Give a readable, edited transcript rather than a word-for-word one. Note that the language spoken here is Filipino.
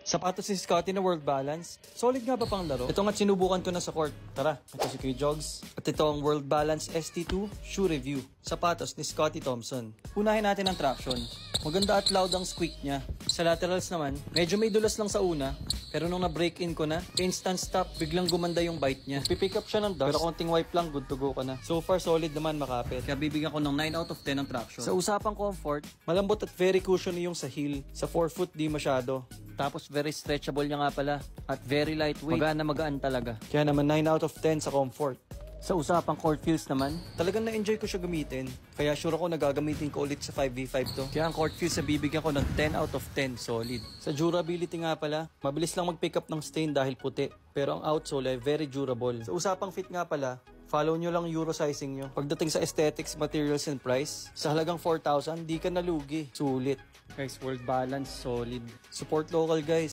Sapatos ni Scotty na World Balance. Solid nga ba pang laro? Ito nga sinubukan ko na sa court. Tara, ito si Kuya Jogs. At ito ang World Balance ST2 Shoe Review. Sapatos ni Scotty Thompson. Unahin natin ang traction. Maganda at loud ang squeak niya. Sa laterals naman, medyo may dulas lang sa una. Pero nung na-break in ko na, instant stop, biglang gumanda yung bite niya. Pipick up siya ng dust, pero konting wipe lang, good to go ka na. So far, solid naman makapit. Kaya bibigyan ko ng 9 out of 10 ang traction. Sa usapang comfort, malambot at very cushiony yung sa heel. Sa forefoot, di masyado. Tapos very stretchable niya nga pala. At very lightweight. Magaan na magaan talaga. Kaya naman 9 out of 10 sa comfort. Sa usapang court feels naman, talagang na-enjoy ko siya gamitin. Kaya sure ako nagagamitin ko ulit sa 5v5 to. Kaya ang court feels na bibigyan ko ng 10 out of 10 solid. Sa durability nga pala, mabilis lang mag-pick up ng stain dahil puti. Pero ang outsole ay very durable. Sa usapang fit nga pala, follow nyo lang euro sizing nyo. Pagdating sa aesthetics, materials, and price, sa halagang 4,000, di ka nalugi. Sulit. Guys, World Balance, solid. Support local guys.